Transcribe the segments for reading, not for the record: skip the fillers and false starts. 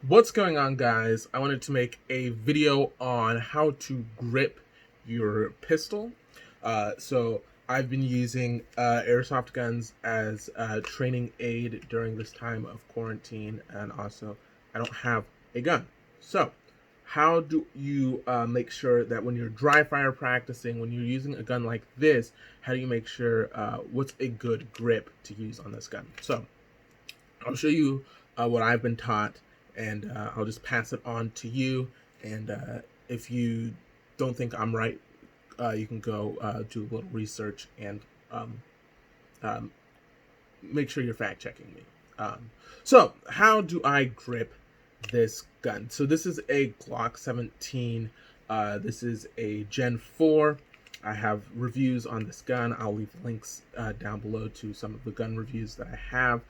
What's going on, guys? I wanted to make a video on how to grip your pistol. So I've been using airsoft guns as a training aid during this time of quarantine, and also I don't have a gun. So how do you make sure that when you're dry fire practicing, when you're using a gun like this, how do you make sure what's a good grip to use on this gun? So I'll show you what I've been taught, and I'll just pass it on to you. And if you don't think I'm right, you can go do a little research and um, um, make sure you're fact checking me. So, how do I grip this gun? So, this is a Glock 17. This is a Gen 4. I have reviews on this gun. I'll leave links down below to some of the gun reviews that I have.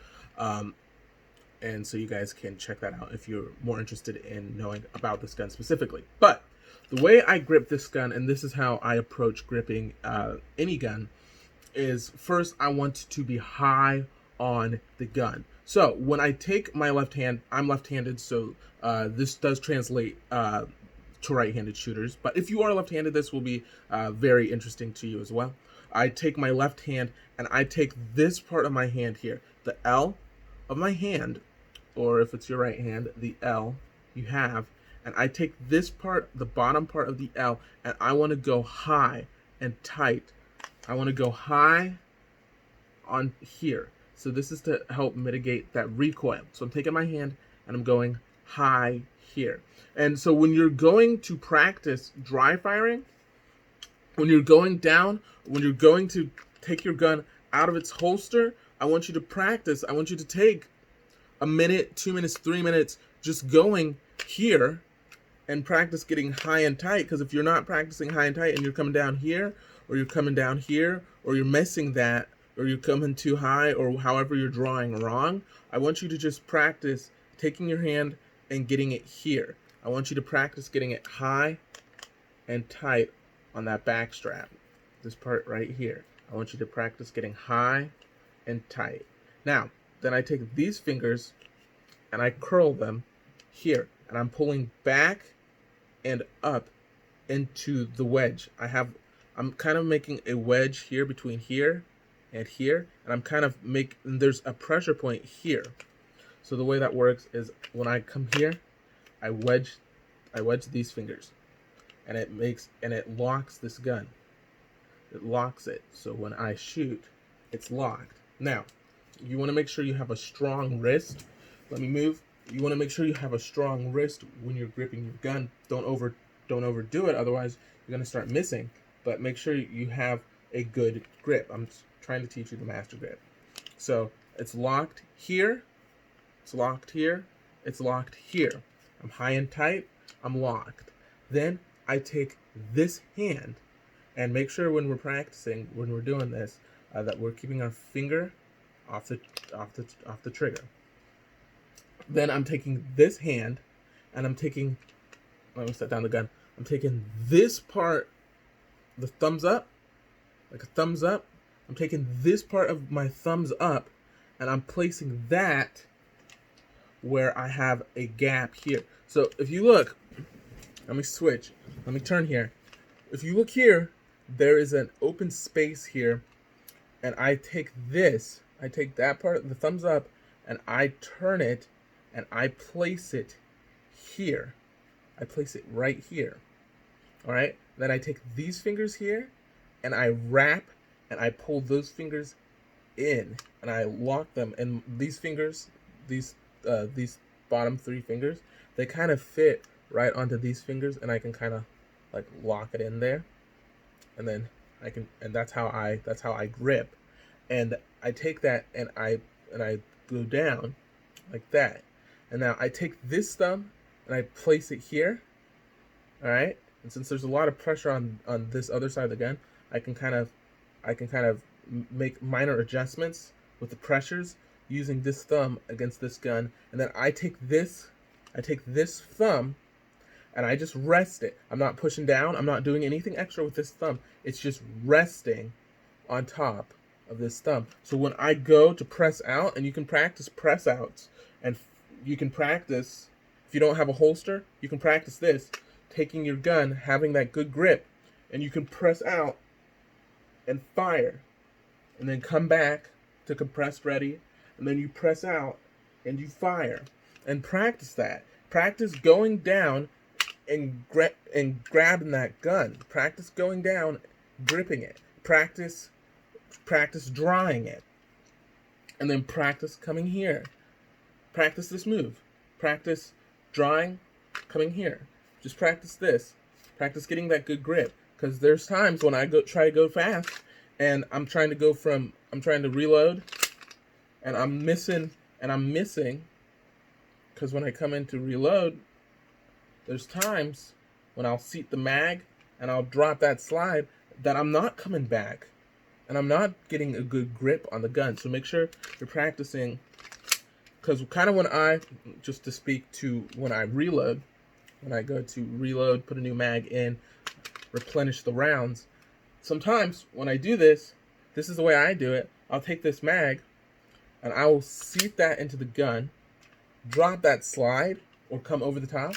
And so you guys can check that out if you're more interested in knowing about this gun specifically. But the way I grip this gun, and this is how I approach gripping any gun, is first I want to be high on the gun. So when I take my left hand, I'm left-handed, so this does translate to right-handed shooters. But if you are left-handed, this will be very interesting to you as well. I take my left hand and I take this part of my hand here, the L of my hand, or if it's your right hand, the L you have, and I take this part, the bottom part of the L, and I want to go high and tight. I want to go high on here. So this is to help mitigate that recoil. So I'm taking my hand and I'm going high here. And so when you're going to practice dry firing, when you're going down, when you're going to take your gun out of its holster, I want you to practice. I want you to take a minute, 2 minutes, 3 minutes, just going here and practice getting high and tight. Because if you're not practicing high and tight and you're coming down here, or you're coming down here, or you're missing that, or you're coming too high, or however you're drawing wrong, I want you to just practice taking your hand and getting it here. I want you to practice getting it high and tight on that back strap. This part right here. I want you to practice getting high and tight. Now, then I take these fingers and I curl them here, and I'm pulling back and up into the wedge. I'm kind of making a wedge here between here and here, and I'm kind of there's a pressure point here. So the way that works is when I come here, I wedge these fingers, and it locks this gun. It locks it. So when I shoot, it's locked. Now, you want to make sure you have a strong wrist. Let me move. You want to make sure you have a strong wrist when you're gripping your gun. Don't overdo it, otherwise you're going to start missing. But make sure you have a good grip. I'm trying to teach you the master grip. So it's locked here. It's locked here. It's locked here. I'm high and tight. I'm locked. Then I take this hand, and make sure when we're practicing, when we're doing this, that we're keeping our finger off the trigger. Then I'm taking this hand and I'm taking, let me set down the gun. I'm taking this part, the thumbs up, like a thumbs up. I'm taking this part of my thumbs up and I'm placing that where I have a gap here. So if you look, let me switch. Let me turn here. If you look here, there is an open space here, and I take that part, the thumbs up, and I turn it, and I place it here. I place it right here. All right? Then I take these fingers here, and I wrap, and I pull those fingers in, and I lock them. And these fingers, these bottom three fingers, they kind of fit right onto these fingers, and I can kind of like lock it in there, and then and that's how I grip. And I take that and I go down like that. And now I take this thumb and I place it here. All right. And since there's a lot of pressure on this other side of the gun, I can kind of make minor adjustments with the pressures using this thumb against this gun. And then I take this thumb and I just rest it. I'm not pushing down. I'm not doing anything extra with this thumb. It's just resting on top of this thumb. So when I go to press out, and you can practice press outs, and you can practice If you don't have a holster, you can practice this, taking your gun, having that good grip, and you can press out and fire, and then come back to compress ready, and then you press out and you fire, and practice that. Practice going down and grabbing that gun. Practice going down, gripping it. Practice drawing it, and then practice coming here. Practice this move. Practice drawing, coming here. Just practice this. Practice getting that good grip. Because there's times when I try to go fast, and I'm trying to reload, and I'm missing. Because when I come in to reload, there's times when I'll seat the mag and I'll drop that slide that I'm not coming back, and I'm not getting a good grip on the gun. So make sure you're practicing. Because kind of when I reload, when I go to reload, put a new mag in, replenish the rounds, sometimes when I do this, this is the way I do it. I'll take this mag and I will seat that into the gun, drop that slide or come over the top,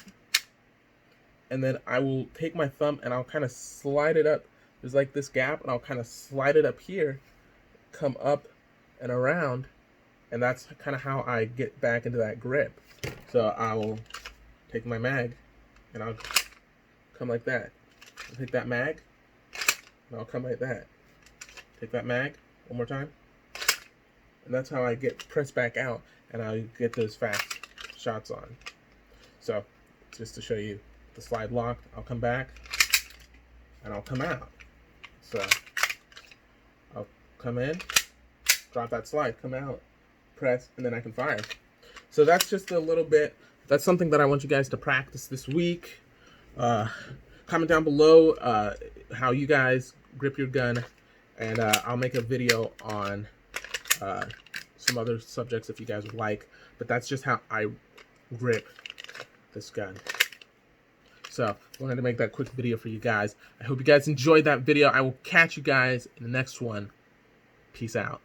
and then I will take my thumb and I'll kind of slide it up. There's like this gap, and I'll kind of slide it up here, come up and around, and that's kind of how I get back into that grip. So I will take my mag and I'll come like that. I'll take that mag and I'll come like that. Take that mag one more time, and that's how I get pressed back out and I get those fast shots on. So just to show you the slide locked, I'll come back and I'll come out. So I'll come in, drop that slide, come out, press, and then I can fire. So that's just a little bit. That's something that I want you guys to practice this week. Comment down below how you guys grip your gun, and I'll make a video on some other subjects if you guys would like. But that's just how I grip this gun. So I wanted to make that quick video for you guys. I hope you guys enjoyed that video. I will catch you guys in the next one. Peace out.